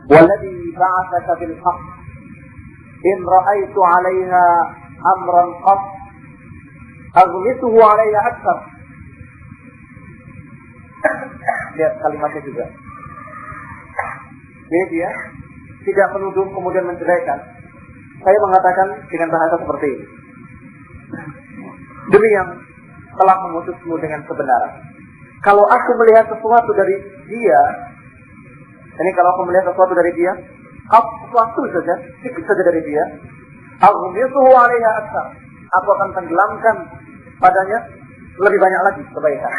Walladhi ba'atsaka bil haqq in ra'aitu 'alaiha amran qad aghmisuhu 'alaiha akthar. Lihat kalimatnya juga. Jadi dia tidak menuduh kemudian menceraikan. Saya mengatakan dengan bahasa seperti ini. Demi yang telah mengutusmu dengan kebenaran. Kalau aku melihat sesuatu dari dia, ini kalau aku melihat sesuatu dari dia, sesuatu saja, sedikit saja dari dia, aghmisuhu 'alaiha aktsar. Aku akan tenggelamkan padanya lebih banyak lagi kebaikan.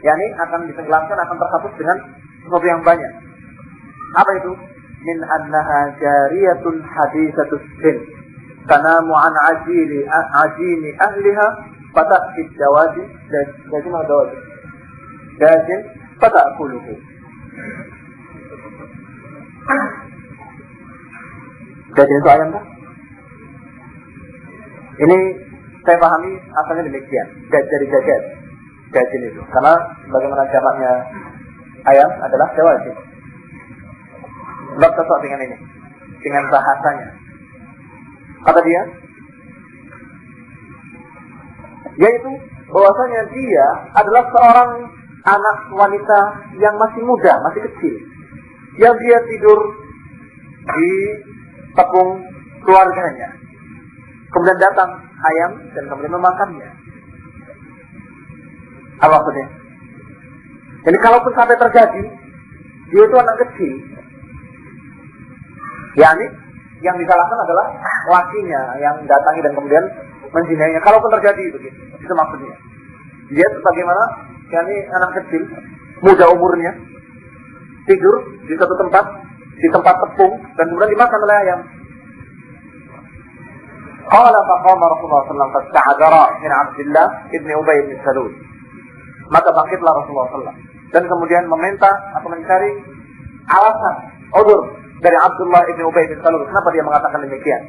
Yani akan ditenggelamkan, akan terhapus dengan sesuatu yang banyak. Apa itu? Min annaha jariyatun hadisatus sin tanamu an ajini ahliha fata'id jawazi dajin fata'kuluhu. Dajin itu ayam kan? Ini saya pahami asalnya demikian. Dari jajan. Dajin itu. Karena bagaimana jamaknya ayam adalah jawazin. Sebab cocok dengan ini, dengan bahasanya. Kata dia, yaitu bahwasanya dia adalah seorang anak wanita yang masih muda, masih kecil, yang dia tidur di tepung keluarganya. Kemudian datang ayam dan kemudian memakannya. Apa maksudnya? Jadi kalaupun sampai terjadi, dia itu anak kecil, yakni yang disalahkan adalah lakinya yang datangi dan kemudian menzinainya. Kalaupun terjadi begitu, itu maksudnya. Dia sebagaimana yakni anak kecil, muda umurnya, tidur di satu tempat, di tempat tepung dan kemudian dimakan oleh ayam. Qala faqama Rasulullah sallallahu alaihi wasallam fasta'adara min Abdullah ibn Ubay bin Salul. Maka bangkitlah Rasulullah sallallahu alaihi wasallam dan kemudian meminta atau mencari alasan, udzur dari Abdullah ibn Ubay bin Salul. Kenapa dia mengatakan demikian?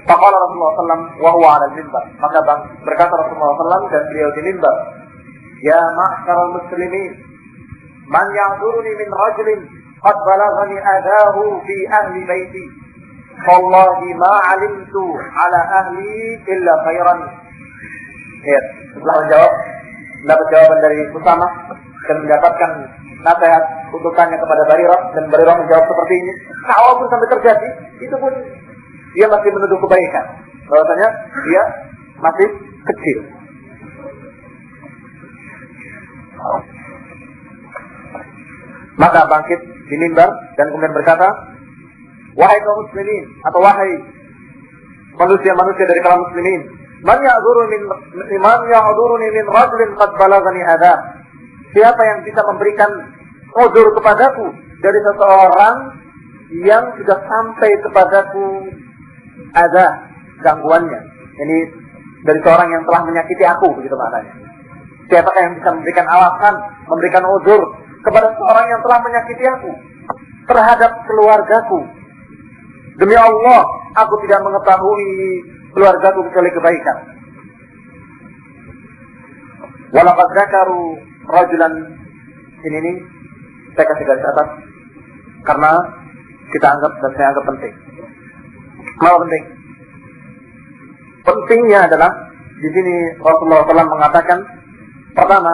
Faqala Rasulullah sallallahu alaihi wasallam wa huwa 'ala al-minbar. Maka berkata Rasulullah sallallahu alaihi wasallam dan beliau di mimbar, "Ya ma'syaral muslimin, man ya'duruni min rajulin qad balaghani adahu fi ahli baiti. Wallahi ma 'alimtu 'ala ahli illa khairan." Ya, setelah menjawab, mendapat jawaban dari Usamah dan mendapatkan nasihat untukannya kepada Barirah, dan Barirah menjawab seperti ini. Kalaupun sampai terjadi, itu pun dia masih menuduh kebaikan. Bahwasanya dia masih kecil. Maka bangkit di mimbar dan kemudian berkata, "Wahai kaum muslimin," atau wahai manusia-manusia dari kaum muslimin, Man ya'duruni min rajulin qad balaghani hadha. Siapa yang bisa memberikan udzur kepadaku dari seseorang yang sudah sampai kepadaku ada gangguannya. Ini dari seorang yang telah menyakiti aku, begitu maknanya. Siapakah yang bisa memberikan alasan, memberikan udzur kepada seorang yang telah menyakiti aku terhadap keluargaku? Demi Allah, aku tidak mengetahui keluargaku kecuali kebaikan. Walaqad dzakaru rajulan, ini saya kasih garis atas karena kita anggap dan saya anggap penting. Kenapa penting? Pentingnya adalah di sini Rasulullah SAW mengatakan, pertama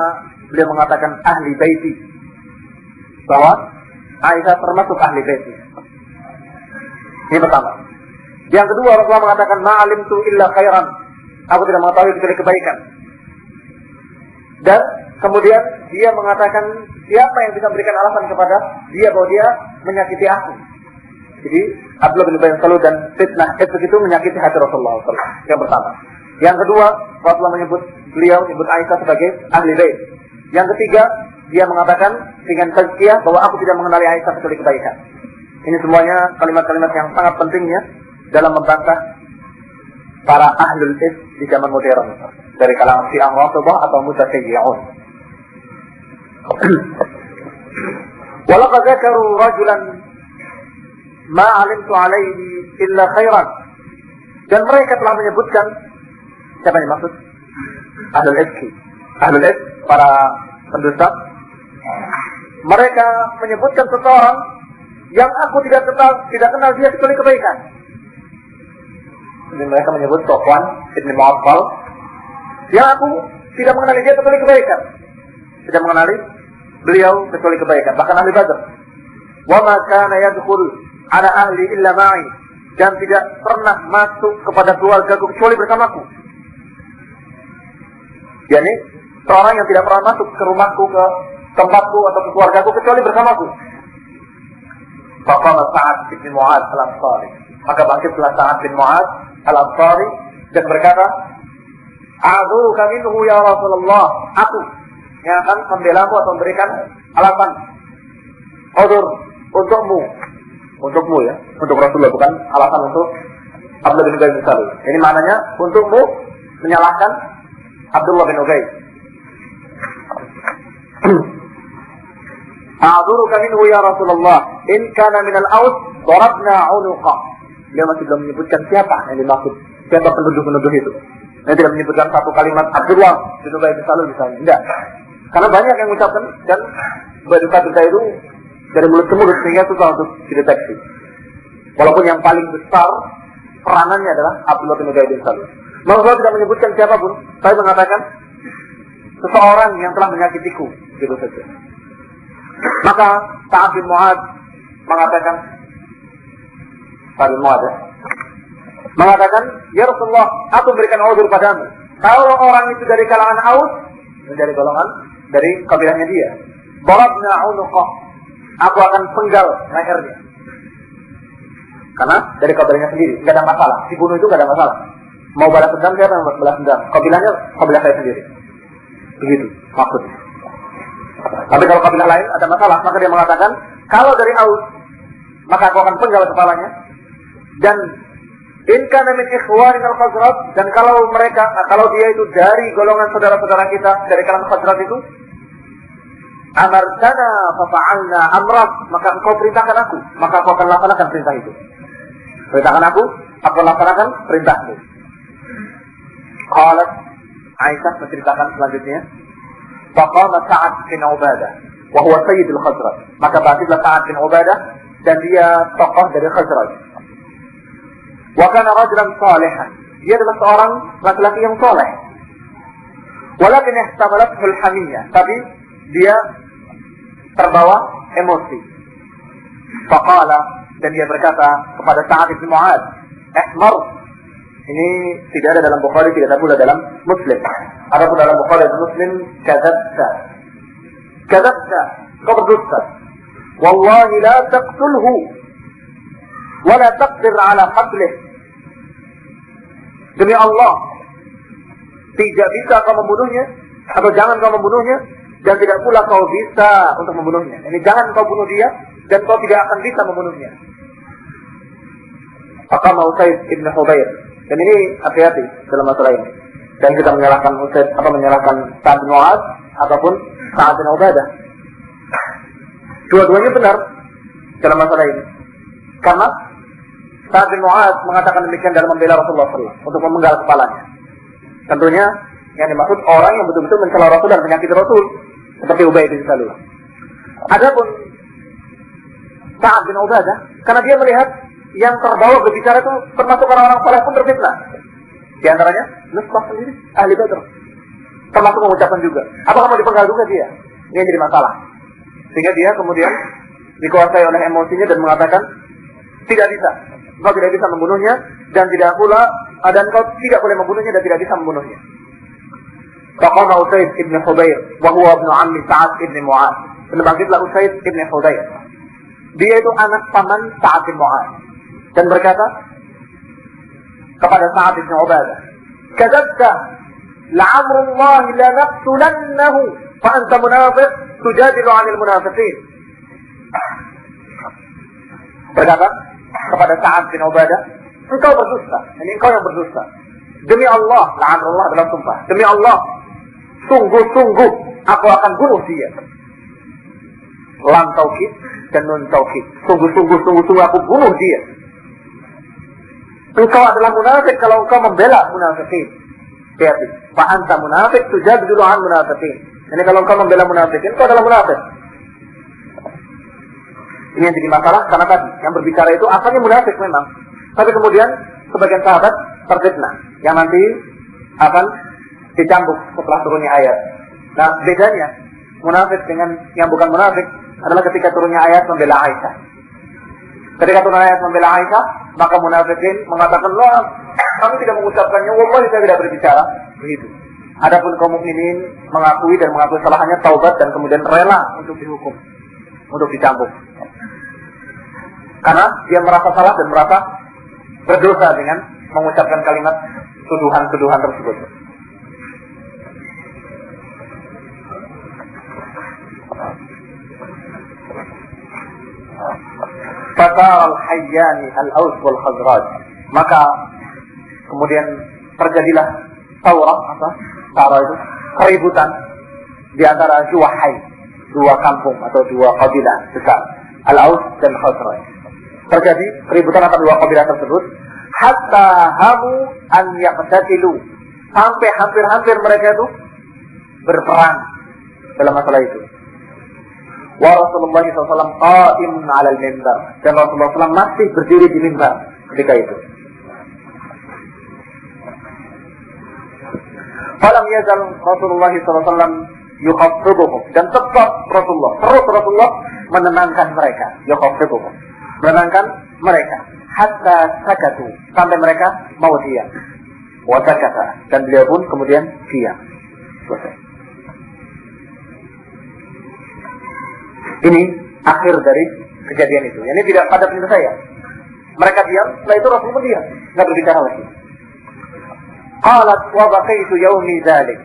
beliau mengatakan ahli baiti, bahwa Aisyah termasuk ahli baiti. Ini pertama. Yang kedua, Rasulullah mengatakan ma'alimtu illa khairan. Aku tidak mengetahui kecuali kebaikan. Dan kemudian dia mengatakan siapa yang bisa memberikan alasan kepada dia bahwa dia menyakiti aku. Jadi Abdullah bin Ubay bin Salul dan fitnah itu menyakiti hati Rasulullah SAW. Yang pertama. Yang kedua, Rasulullah beliau menyebut Aisyah sebagai ahli bait. Yang ketiga, dia mengatakan dengan tazkiyah bahwa aku tidak mengenali Aisyah kecuali kebaikan. Ini semuanya kalimat-kalimat yang sangat pentingnya dalam membantah para ahlul is di zaman modern dari kalangan Syiah Rafidhah atau Mutasyayyi'un. Walaqad dzakaru rajulan ma 'alimtu 'alaihi illa khairan. Dan mereka telah menyebutkan, siapa yang maksud? Ahlul is. Ahlul is, para pendusta, mereka menyebutkan seseorang yang aku tidak kenal dia kecuali kebaikan. Jadi mereka menyebut Sofwan ibn Mu'attal yang aku tidak mengenali dia kecuali kebaikan. Tidak mengenali beliau kecuali kebaikan. Bahkan ahli Badr. Wa ma kana yadkhul ala ahli illa ma'i, dan tidak pernah masuk kepada keluargaku kecuali bersamaku. Yani seorang yang tidak pernah masuk ke rumahku, ke tempatku atau ke keluargaku kecuali bersamaku. Faqala Sa'ad bin Mu'adz al-Ansari, maka bangkitlah Sa'ad bin Mu'adz al-Ansari dan berkata, "A'dzuruka minhu ya Rasulullah." Aku yang akan membelamu atau memberikan alasan udzur untukmu ya, untuk Rasulullah, bukan alasan untuk Abdullah bin Ubay bin Salul. Ini maknanya untukmu menyalahkan Abdullah bin Ubay. A'dzuruka minhu ya Rasulullah, in kana min al-Aus darabna 'unuqa. Dia masih belum menyebutkan siapa yang dimaksud, siapa penuduh-penuduh itu. Dia tidak menyebutkan satu kalimat Abdullah bin Ubay bin Salul misalnya. Tidak. Karena banyak yang mengucapkan dan berita-berita itu dari mulut ke mulut sehingga susah untuk dideteksi. Walaupun yang paling besar peranannya adalah Abdullah bin Ubay bin Salul. Rasulullah tidak menyebutkan siapapun, tapi mengatakan seseorang yang telah menyakitiku, gitu saja. Maka Sa'ad bin Mu'adz mengatakan, ya Rasulullah, aku memberikan udzur padamu. Kalau orang itu dari kalangan Aus, dari golongan dari kabilahnya dia, darabna 'unuqah, aku akan penggal lehernya. Karena dari kabilahnya sendiri, tidak ada masalah. Dibunuh itu tidak ada masalah. Mau balas dendam, siapa yang balas dendam? Kabilahnya, kabilah saya sendiri. Begitu maksudnya. Tapi kalau kabilah lain ada masalah, maka dia mengatakan, kalau dari Aus, maka aku akan penggal kepalanya. Dan in kana min ikhwanin al-Khazraj, dan kalau dia itu dari golongan saudara-saudara kita dari kalangan Khazraj itu, amartana fa fa'alna amrak, maka engkau perintahkan aku, maka aku akan laksanakan perintah itu. Perintahkan aku laksanakan perintahmu. Qalat Aisyah menceritakan selanjutnya, faqama Sa'ad bin Ubadah wa huwa sayyidul Khazraj, maka bangkitlah Sa'ad bin Ubadah dan dia tokoh dari Khazraj. Wa kana rajulan salihan, dia adalah seorang laki-laki yang saleh. Walakin ihtamalathu al-hamiyah, tapi dia terbawa emosi. Faqala, dan dia berkata kepada Sa'ad bin Mu'adz, ihmar. Ini tidak ada dalam Bukhari, tidak ada pula dalam Muslim. Adapun dalam Bukhari dan Muslim, kadzabta, kau berdusta. Wallahi la taqtulhu wa la taqdir ala qatlih. Demi Allah, tidak bisa kau membunuhnya, atau jangan kau membunuhnya, dan tidak pula kau bisa untuk membunuhnya. Ini jangan kau bunuh dia, dan kau tidak akan bisa membunuhnya. Faqama Usaid ibn Hudayr. Dan ini hati-hati dalam masalah ini. Dan kita menyalahkan Usaid, menyalahkan Sa'ad bin Mu'adz ataupun Sa'ad bin Ubadah. Dua-duanya benar dalam masalah ini. Karena Sa'ad bin Mu'adz mengatakan demikian dalam membela Rasulullah SAW untuk memenggal kepalanya. Tentunya yang dimaksud orang yang betul-betul mencela Rasul dan menyakiti Rasul, seperti Ubay bin Salul. Adapun Sa'ad bin Ubadah, karena dia melihat yang terbawa berbicara itu termasuk orang-orang saleh pun terfitnah. Di antaranya Nusbah sendiri, ahli Badr, termasuk mengucapkan juga. Apakah mau dipenggal juga dia? Ini jadi masalah. Sehingga dia kemudian dikuasai oleh emosinya dan mengatakan, tidak bisa, kau tidak bisa membunuhnya, dan tidak pula, dan kau tidak boleh membunuhnya dan tidak bisa membunuhnya. Faqama Usaid ibn Hudayr wa huwa ibnu ammi Sa'ad ibn Mu'adz. Dan bangkitlah Usaid ibn Hudayr. Dia itu anak paman Sa'ad bin Mu'adz. Dan berkata kepada Sa'ad bin Ubadah, kadzabta, la'amrullahi la naqtulannahu fa anta munafiq tujadilu 'anil munafiqin. Berkata kepada Sa'ad bin Ubadah, engkau berdusta, ini engkau yang berdusta. Demi Allah, la'amrullah dalam sumpah, demi Allah, sungguh-sungguh aku akan bunuh dia. Lam taukid dan nun taukid. Sungguh-sungguh aku bunuh dia. Engkau adalah munafik kalau engkau membela munafikin. Lihat, fa anta munafik tujadilu 'an munafiqin. Ini kalau engkau membela munafikin, engkau adalah munafik. Ini yang jadi masalah karena tadi yang berbicara itu asalnya munafik memang, tapi kemudian sebagian sahabat terfitnah yang nanti akan dicambuk setelah turunnya ayat. Nah, bedanya munafik dengan yang bukan munafik adalah ketika turunnya ayat membela Aisyah. Ketika turunnya ayat membela Aisyah, maka munafikin mengatakan, "Loh, kami tidak mengucapkannya, wallahi saya tidak berbicara." Begitu. Adapun kaum mukminin mengakui dan mengakui kesalahannya, taubat dan kemudian rela untuk dihukum, untuk dicambuk. Karena dia merasa salah dan merasa berdosa dengan mengucapkan kalimat tuduhan-tuduhan tersebut. Fatar al-hayyani al-aus wal khazraj. Maka kemudian terjadilah taurah, itu keributan di antara dua hayy, dua kampung atau dua kabilah besar, al-aus dan khazraj. Terjadi keributan antara dua kabilah tersebut hatta hamu an yaqtatilu, sampai hampir-hampir mereka itu berperang dalam masalah itu. Wa Rasulullah SAW qa'imun 'alal mimbar, dan Rasulullah SAW masih berdiri di mimbar ketika itu. Falam yazal Rasulullah SAW yukhaffiduhum, dan tetap Rasulullah menenangkan mereka, yukhaffiduhum, menenangkan mereka hatta sakatu, sampai mereka mau diam. Wa sakata, dan beliau pun kemudian diam. Selesai. Ini akhir dari kejadian itu. Ini tidak pada penyelesaian. Mereka diam, setelah itu Rasul pun diam, tidak berbicara lagi. Qalat wa baqaitu yaumi dzalik.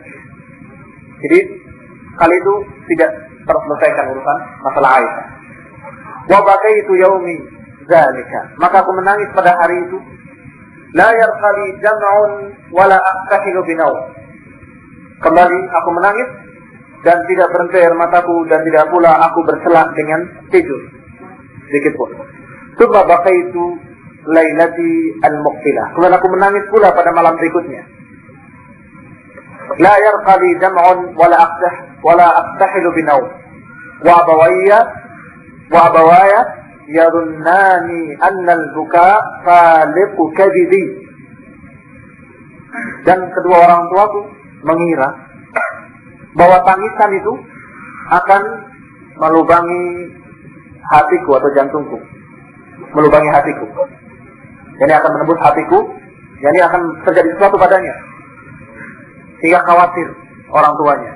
Jadi kali itu tidak terselesaikan urusan masalah Aisyah. Wa baqaitu yaumi dzalika, maka aku menangis pada hari itu. La yarqali jam'un wala aqtahilu binaum. Kembali aku menangis dan tidak berhenti air mataku, dan tidak pula aku berselah dengan tidur sedikit pun. Tsumma baqaitu lailati al-muqtilah, kemudian aku menangis pula pada malam berikutnya. La yarqali jam'un wala aqtahilu binaum wa abawaya yadunnani anna al-buka faliqu kadhibi. Dan kedua orang tuaku mengira bahwa tangisan itu akan melubangi hatiku atau jantungku, melubangi hatiku. Jadi akan menembus hatiku, jadi akan terjadi sesuatu padanya, sehingga khawatir orang tuanya.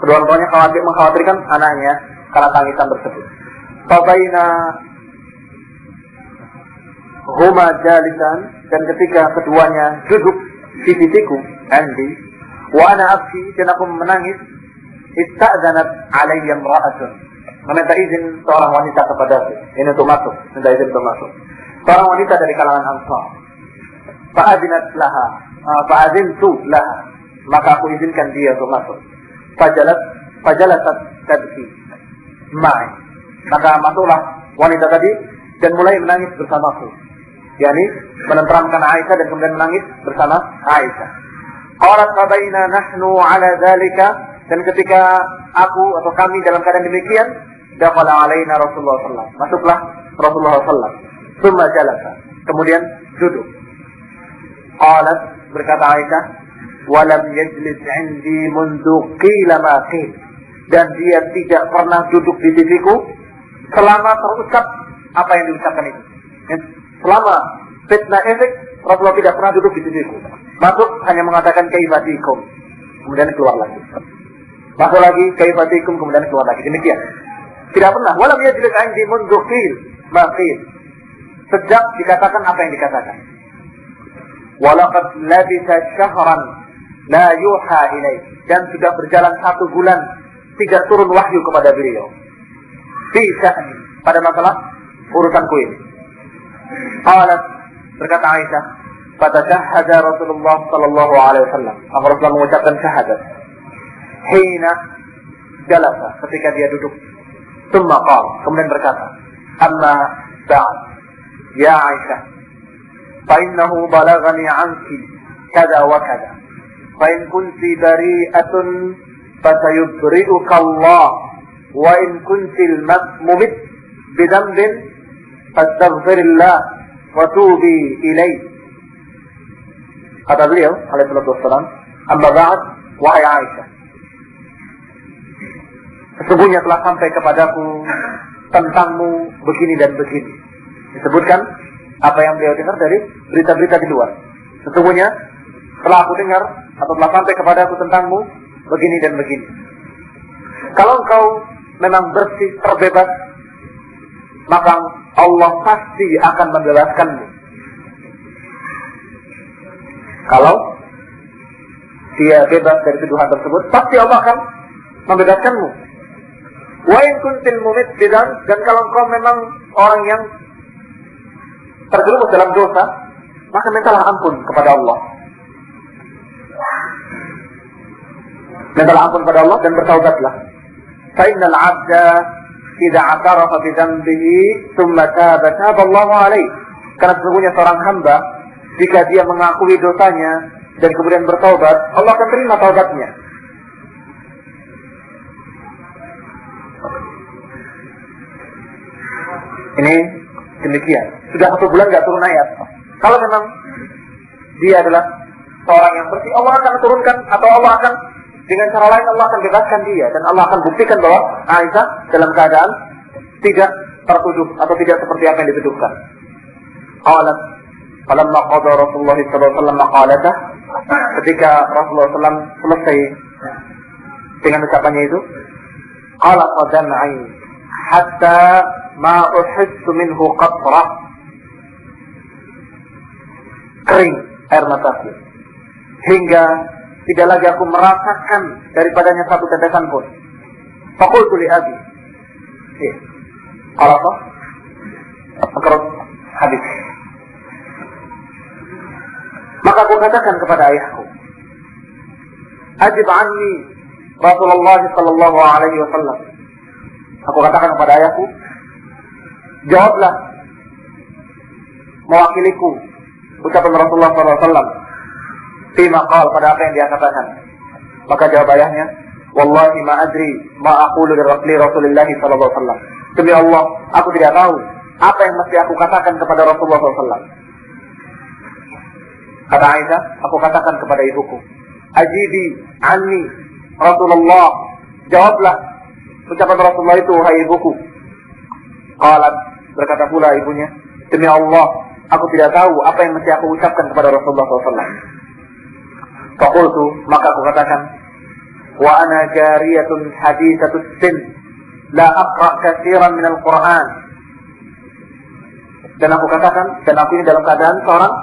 Kedua orang tuanya mengkhawatirkan anaknya karena tangisan tersebut. Fabaina huma jalisan, dan ketika keduanya duduk di sisiku, Andi, wa ana abki, dan aku menangis, ista'zanat alayya imra'atun, meminta izin seorang wanita kepadaku, ini untuk masuk, minta izin untuk masuk. Seorang wanita dari kalangan Ansar. Fa'azintu laha, maka aku izinkan dia untuk masuk. Fajalasat tabki ma'i, maka masuklah wanita tadi dan mulai menangis bersamaku, yakni menenteramkan Aisyah dan kemudian menangis bersama Aisyah. Qalat fabaina nahnu ala dzalika, dan ketika aku atau kami dalam keadaan demikian, dakhala alaina Rasulullah sallallahu alaihi wasallam, masuklah Rasulullah sallallahu alaihi wasallam. Tsumma jalasa, kemudian duduk. Qalat, berkata Aisyah, wa lam yajlis 'indi mundu qila ma qil, dan dia tidak pernah duduk di sisiku selama terucap apa yang diucapkan itu. Selama fitnah efek, Rasulullah tidak pernah duduk di sisiku. Masuk hanya mengatakan kaifatikum, kemudian keluar lagi. Masuk lagi kaifatikum, kemudian keluar lagi. Demikian. Tidak pernah. Walam yajlis 'indi mundu qil ma qil, sejak dikatakan apa yang dikatakan. Walaqad labisa syahran la yuha ilaih, dan sudah berjalan 1 bulan tidak turun wahyu kepada beliau. Fi sya'ni, pada masalah urusanku ini. Qalat, berkata Aisyah, fatashahhada Rasulullah sallallahu alaihi wasallam, Rasulullah mengucapkan syahadat hina jalasa, ketika dia duduk. Tsumma qala, kemudian berkata, amma ba'd ya Aisyah, fa innahu balagani anki kada wa kada, fa in kunti bari'atun fasayubri'uka Allah, wa in kunti al-mumit bidambin fastaghfirillah wa tubi ilaih. Kata beliau alaihi wassalam, amma ba'd, wahai Aisyah, sesungguhnya telah sampai kepadaku tentangmu begini dan begini. Disebutkan apa yang beliau dengar dari berita-berita di luar. Sesungguhnya telah aku dengar atau telah sampai kepadaku tentangmu begini dan begini. Kalau engkau memang bersih, terbebas, maka Allah pasti akan membebaskanmu. Kalau dia bebas dari tuduhan tersebut, pasti Allah akan membebaskanmu. Wa in kuntil mumiddan, dan kalau engkau memang orang yang terjerumus dalam dosa, maka mintalah ampun kepada Allah. Mintalah ampun kepada Allah dan bertaubatlah. Fa innal 'abda idza 'atarafa bi dhanbihi tsumma taba Allahu 'alaihi. Karena sesungguhnya seorang hamba jika dia mengakui dosanya dan kemudian bertaubat, Allah akan terima taubatnya. Ini demikian. Sudah 1 bulan nggak turun ayat. Kalau memang dia adalah seorang yang bersih, Allah akan turunkan, atau Allah akan dengan cara lain Allah akan bebaskan dia, dan Allah akan buktikan bahwa Aisyah dalam keadaan tidak tertuduh atau tidak seperti apa yang dituduhkan. Qalat falamma qada Rasulullah sallallahu alaihi wasallam maqalatah, ketika Rasulullah SAW selesai dengan ucapannya itu, qala qadam'i hatta ma uhissu minhu qatrah, kering air mataku hingga tidak lagi aku merasakan daripadanya satu tetesan pun. Faqultu li abi, kalau apa? Akrab habis. Maka aku katakan kepada ayahku, ajib anni Rasulullah sallallahu alaihi wasallam. Aku katakan kepada ayahku, jawablah mewakiliku ucapan Rasulullah sallallahu alaihi wasallam fima qala, pada apa yang dia katakan. Maka jawab ayahnya, wallahi ma adri ma aqulu li Rasulillah sallallahu alaihi wasallam. Demi Allah, aku tidak tahu apa yang mesti aku katakan kepada Rasulullah sallallahu alaihi wasallam. Kata Aisyah, aku katakan kepada ibuku, ajibi anni Rasulullah, jawablah ucapan Rasulullah itu, hai ibuku. Qalat, berkata pula ibunya, demi Allah, aku tidak tahu apa yang mesti aku ucapkan kepada Rasulullah SAW. Faqultu, maka aku katakan, wa ana jariyatun hadithatus sin, la aqra' katsiran minal Qur'an. Dan aku katakan, dan aku ini dalam keadaan seorang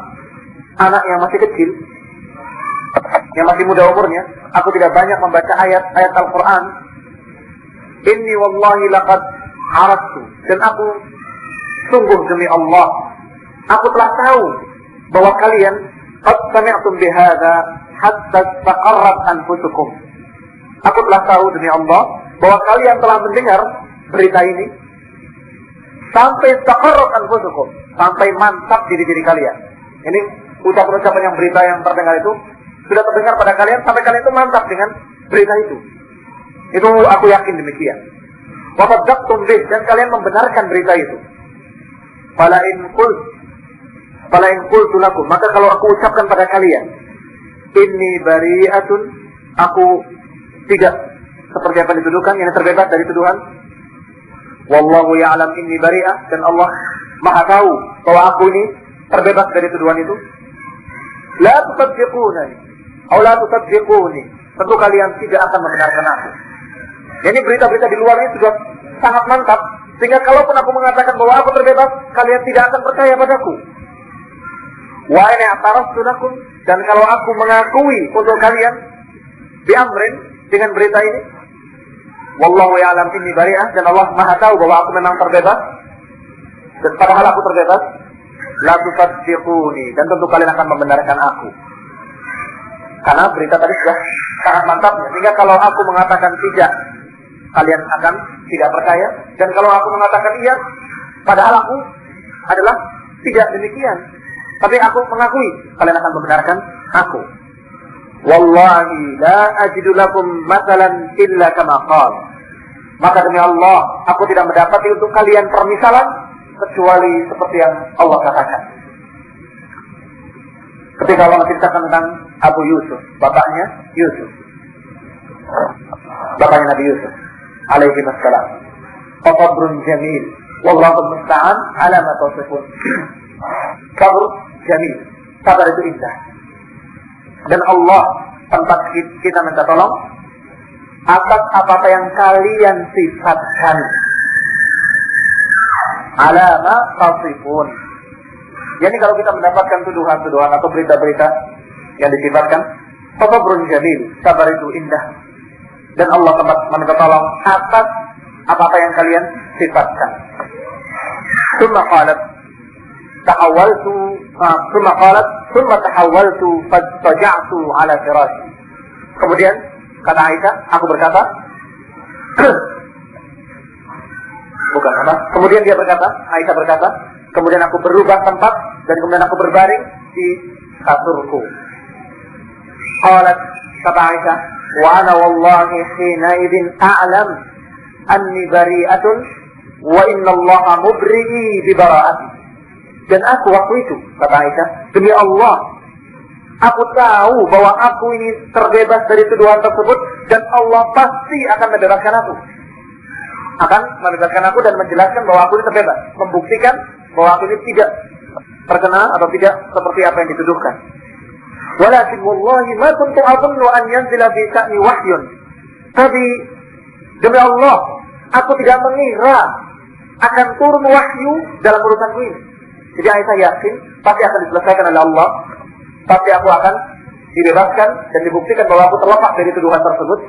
anak yang masih kecil, yang masih muda umurnya, aku tidak banyak membaca ayat-ayat Al-Quran. Inni wallahi laqad araftu, dan aku sungguh demi Allah, aku telah tahu bahwa kalian qad sami'tum bihadza hatta taqarrat anfusukum. Aku telah tahu demi Allah bahwa kalian telah mendengar berita ini sampai taqarrat anfusukum, sampai mantap diri kalian. Ini ucapan-ucapan yang berita yang terdengar itu sudah terdengar pada kalian sampai kalian itu mantap dengan berita itu. Itu aku yakin demikian. Wa saddaqtum bih, dan kalian membenarkan berita itu. Fala in qultu lakum, maka kalau aku ucapkan pada kalian, inni bari'atun, aku tidak seperti apa dituduhkan, yang terbebas dari tuduhan. Wallahu ya'lam inni bari'ah, dan Allah Maha tahu bahwa aku ini terbebas dari tuduhan itu. La tusaddiqunani atau la tusaddiquni, tentu kalian tidak akan membenarkan aku. Jadi berita-berita di luar ini sudah sangat mantap, sehingga kalaupun aku mengatakan bahwa aku terbebas, kalian tidak akan percaya padaku. Wa in i'taraftu lakum, dan kalau aku mengakui untuk kalian bi amrin, dengan berita ini, wallahu ya'lam inni bari'ah, dan Allah Maha tahu bahwa aku memang terbebas, dan padahal aku terbebas, la tusaddiquni, dan tentu kalian akan membenarkan aku. Karena berita tadi sudah sangat mantapnya, sehingga kalau aku mengatakan tidak, kalian akan tidak percaya, dan kalau aku mengatakan iya, padahal aku adalah tidak demikian, tapi aku mengakui, kalian akan membenarkan aku. Wallahi la ajidu lakum mathalan illa kama qala. Maka demi Allah, aku tidak mendapati untuk kalian permisalan kecuali seperti yang Allah katakan. Ketika Allah menceritakan tentang Abu Yusuf, bapaknya Yusuf, bapaknya Nabi Yusuf alaihi wassalam. Sabrun jamil, wallahu musta'an ala ma tasifun. Sabr jamil, sabar itu indah. Dan Allah tempat kita minta tolong atas apa-apa yang kalian sifatkan. Ala ma tasifun. Jadi kalau kita mendapatkan tuduhan-tuduhan atau berita-berita yang disifatkan, sabrun jamil, sabar itu indah. Dan Allah tempat meminta tolong atas apa-apa yang kalian sifatkan. Summa qalat tahawaltu fastaja'tu ala firashi. Kemudian kata Aisyah, aku berkata bukan apa? Kemudian dia berkata, Aisyah berkata, kemudian aku berubah tempat dan kemudian aku berbaring di kasurku. Qalat, kata Aisyah, wa ana wallahi hina idin a'lam anni bari'atun wa inna Allaha mubri'i bi bara'ati. Dan aku waktu itu, kata Aisyah, demi Allah, aku tahu bahwa aku ini terbebas dari tuduhan tersebut dan Allah pasti akan membebaskan aku. Akan membebaskan aku dan menjelaskan bahwa aku ini terbebas, membuktikan bahwa aku ini tidak terkena atau tidak seperti apa yang dituduhkan. Walakin wallahi ma kuntu adunnu an yanzila fi sa'ni wahyun. Tapi demi Allah, aku tidak mengira akan turun wahyu dalam urusanku ini. Jadi Aisyah yakin pasti akan diselesaikan oleh Allah, pasti aku akan dibebaskan dan dibuktikan bahwa aku terlepas dari tuduhan tersebut.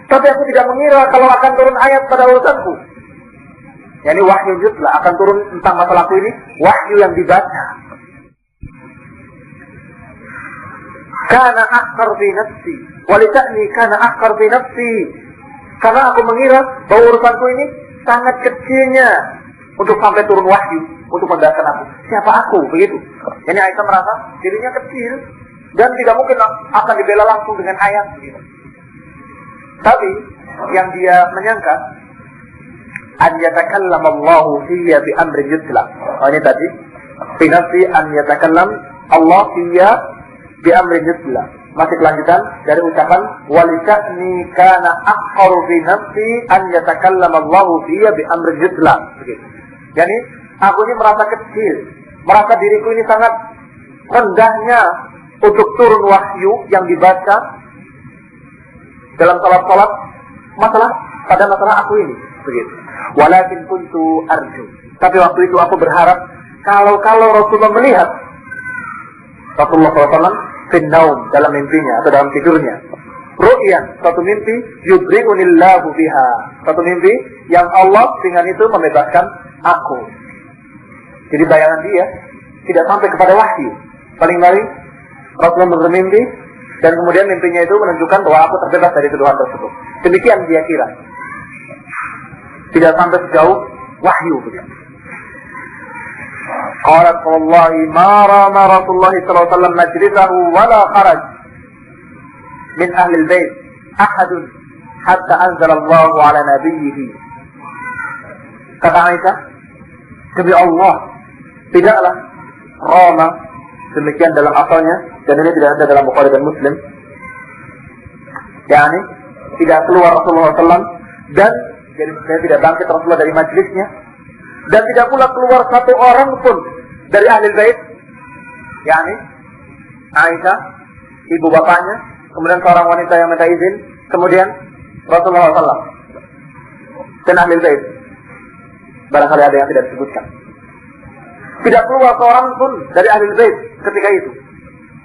Tapi aku tidak mengira kalau akan turun ayat pada urusanku. Yani wahyu yutla akan turun tentang masalahku ini, wahyu yang dibaca. Kana akhar fi nafsi, walita'ni kana akhar fi nafsi. Karena aku mengira bahwa urusanku ini sangat kecilnya untuk sampai turun wahyu untuk membebaskan aku. Siapa aku? Begitu. Yani Aisyah merasa dirinya kecil dan tidak mungkin akan dibela langsung dengan ayat. Begitu. Tapi yang dia menyangka an yatakallam Allahu fiyya bi amrin yutla. Oh, ini tadi fi nafsi an yatakallam Allah fiyya bi amrin yutla. Masih kelanjutan dari ucapan walisa'ni kana akhharu fi nafsi an yatakallam Allahu fiyya bi amrin yutla. Begitu. Yani aku ini merasa kecil, merasa diriku ini sangat rendahnya untuk turun wahyu yang dibaca dalam salat-salat pada masalah aku ini, begitu. Walakin kuntu arju. Tapi waktu itu aku berharap kalau Rasulullah melihat Rasulullah SAW finnaum dalam mimpinya atau dalam tidurnya, ru'yan, satu mimpi yubri'unillahu biha, satu mimpi yang Allah dengan itu membebaskan aku. Jadi bayangan dia tidak sampai kepada wahyu. Paling-paling Rasulullah bermimpi dan kemudian mimpinya itu menunjukkan bahwa aku terbebas dari tuduhan tersebut. Demikian dia kira. Tidak sampai sejauh wahyu. Qalat wallahi ma rama Rasulullah sallallahu alaihi wasallam majlisahu wala kharaj min ahli al-bait ahadun hatta anzalallahu ala nabiyhi. Kata Aisyah, demi Allah, tidaklah rama, demikian dalam asalnya, dan ini tidak ada dalam Bukhari dan Muslim. Yani tidak keluar Rasulullah SAW dan jadi tidak bangkit Rasulullah dari majlisnya, dan tidak pula keluar satu orang pun dari ahli bait. Yani Aisyah, ibu bapaknya, kemudian seorang wanita yang minta izin, kemudian Rasulullah SAW dan ahli bait. Barangkali ada yang tidak disebutkan. Tidak keluar seorang pun dari ahli bait ketika itu.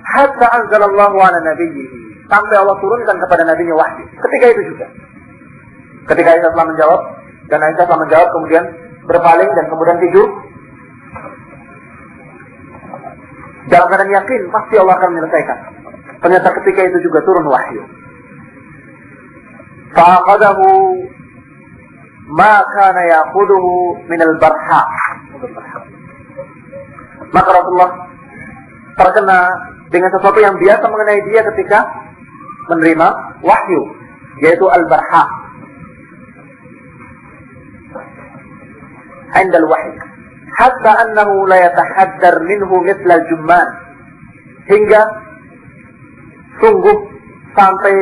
Hatta anzalallahu ala nabiyhi, sampai Allah turunkan kepada nabinya wahyu. Ketika itu juga. Ketika Aisyah telah menjawab, dan Aisyah telah menjawab kemudian berpaling dan kemudian tidur. Dalam keadaan yakin pasti Allah akan menyelesaikan. Ternyata ketika itu juga turun wahyu. Fa'aqadahu ma kana ya'khuduhu min al-barha. Maka Rasulullah terkena dengan sesuatu yang biasa mengenai dia ketika menerima wahyu, yaitu al-barha. 'inda al-wahyi hatta annahu la yatahaddar minhu mithla al-jumman, hingga sungguh sampai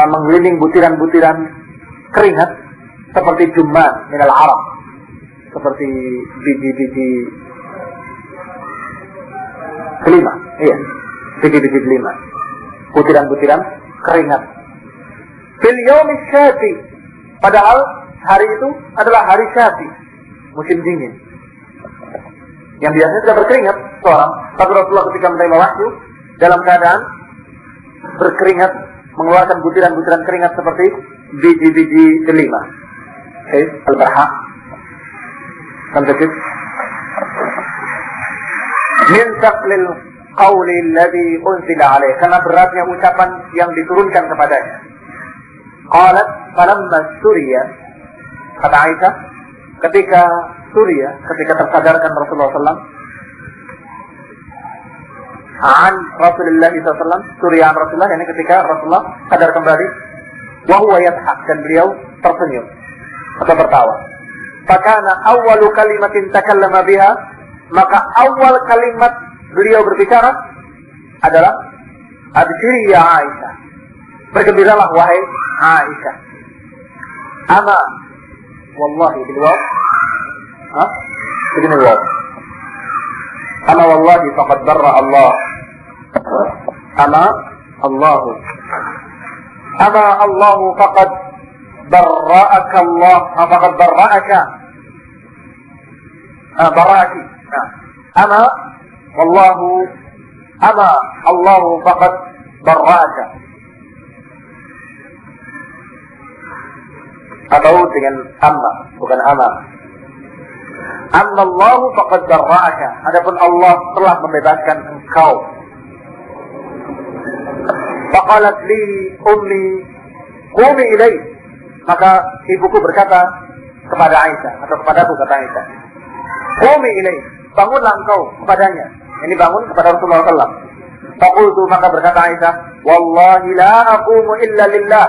mengeliling butiran-butiran keringat seperti jumman minal arab, seperti biji-biji delima, iya, biji-biji delima, butiran-butiran keringat. Fil yaumis syati, padahal hari itu adalah hari syati, musim dingin, yang biasanya tidak berkeringat seorang, tapi Rasulullah ketika menerima wahyu dalam keadaan berkeringat, mengeluarkan butiran-butiran keringat seperti biji-biji delima. Al-Barha kan begitu. Min taqlil qawli alladhi unzila alaih, karena beratnya ucapan yang diturunkan kepadanya. Qalat falamma suriya, kata Aisyah, ketika tersadarkan Rasulullah SAW an Rasulullah SAW, suriya an Rasulullah, ini ketika Rasulullah sadar kembali, wa huwa yadhak, dan beliau tersenyum atau tertawa. Fakana awwalu kalimatin takallama biha, maka awal kalimat beliau berbicara adalah abshiri ya Aisyah, bergembiralah wahai Aisyah. Ama wallahi bil waw, begini waw, ama wallahi faqad barra Allah, ama Allahu, ama Allahu faqad barra'aka Allah, faqad barra'aka, barra'aki. Ama wallahu, ama Allahu faqad barra'aka, atau dengan amma, bukan ama. Amma Allahu faqad barra'aka, adapun Allah telah membebaskan engkau. Faqalat li ummi qumi ilaih, maka ibuku berkata kepada Aisyah, atau kepadaku kata Aisyah, qumi ilaih, bangunlah engkau kepadanya. Ini bangun kepada Rasulullah SAW. Faqultu, maka berkata Aisyah, wallahi la aqumu illa lillah,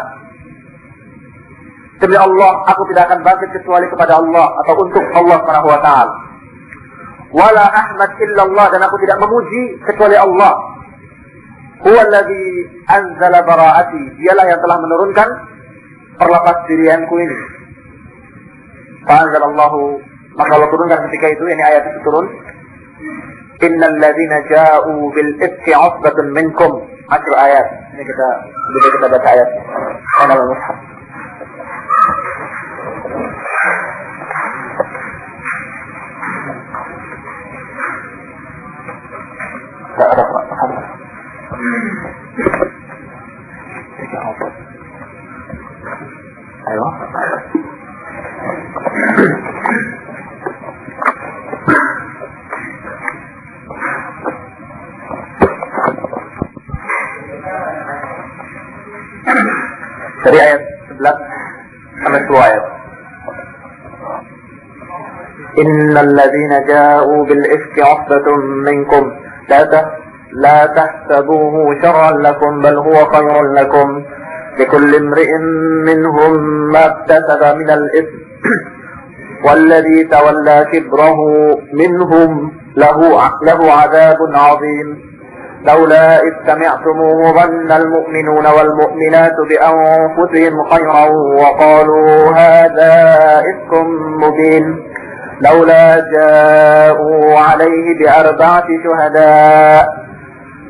demi Allah aku tidak akan bangkit kecuali kepada Allah, atau untuk Allah Subhanahu wa taala. Wala ahmad illa Allah, dan aku tidak memuji kecuali Allah. Huwa alladhi anzala bara'ati, dialah yang telah menurunkan perlepas dirianku ini. Fa'anzalallahu, maka Allah turunkan ketika itu, ini ayat itu turun, innal ladzina ja'u bil ifki 'usbatun minkum, 10 ayat. Ini kita baca ayat ana al-mushaf. Tak ada apa-apa. Ayo. Dari ayat 11 sampai 10 ayat. Innal ladzina ja'u bil ifki 'usbatun minkum la tahsabuhu sharran lakum bal huwa khairun lakum لكل امرئ منهم ما اكتسب من الإثم والذي تولى كبره منهم له عذاب عظيم لولا إذ سمعتموه ظن المؤمنون والمؤمنات بأنفسهم خيرا وقالوا هذا إفك مبين لولا جاءوا عليه ب4 شهداء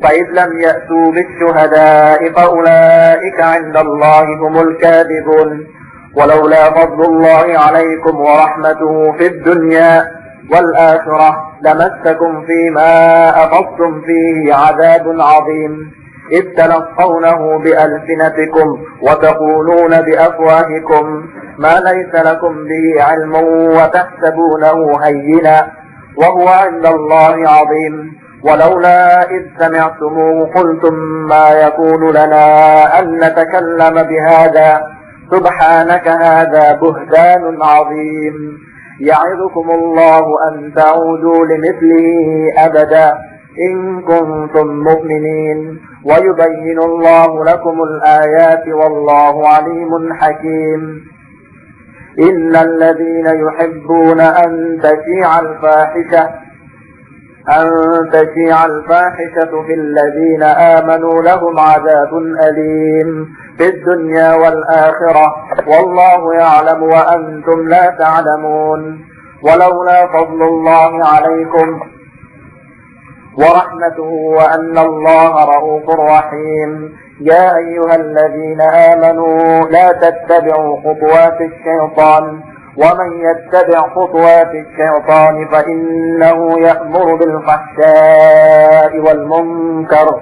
فإذ لم يأتوا بالشهداء فأولئك عند الله هم الكاذبون ولولا فضل الله عليكم ورحمته في الدنيا والآخرة لمسكم فيما أخذتم فيه عذاب عظيم إذ تلقونه بألسنتكم وتقولون بأفواهكم ما ليس لكم به علم وتحسبونه هينا وهو عند الله عظيم ولولا إذ سمعتموه قلتم ما يكون لنا أن نتكلم بهذا سبحانك هذا بهتان عظيم يعظكم الله أن تعودوا لمثله أبدا إن كنتم مؤمنين ويبين الله لكم الآيات والله عليم حكيم إن الذين يحبون أن تشيع الفاحشة في الذين آمنوا لهم عذاب أليم في الدنيا والآخرة والله يعلم وأنتم لا تعلمون. ولولا فضل الله عليكم ورحمته وأن الله رؤوف رحيم يا أيها الذين آمنوا لا تتبعوا خطوات الشيطان ومن يتبع خطوات الشيطان فإنه يأمر بالفحشاء والمنكر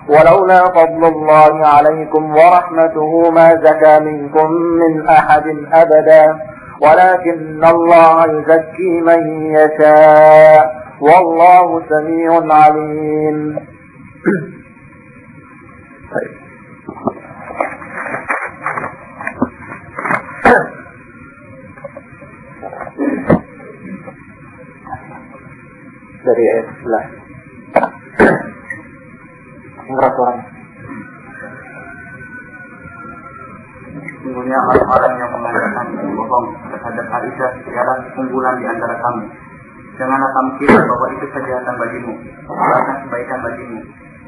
ولولا فضل الله عليكم ورحمته ما زكى منكم من أحد أبدا ولكن الله يزكي من يشاء والله سميع عليم. Dari ayat 11 orang. Sesungguhnya orang-orang yang mengatakan bohong terhadap Aisyah ialah keunggulan di antara kamu. Janganlah kamu kira bahwa itu kejahatan bagimu, bahkan kebaikan bagimu.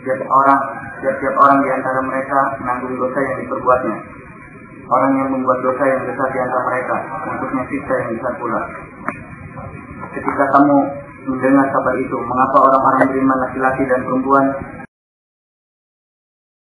Setiap orang di antara mereka menanggung dosa yang diperbuatnya. Orang yang membuat dosa yang besar di antara mereka, untuknya siksa yang besar pula. Ketika kamu mendengar kabar itu, mengapa orang-orang beriman laki-laki dan perempuan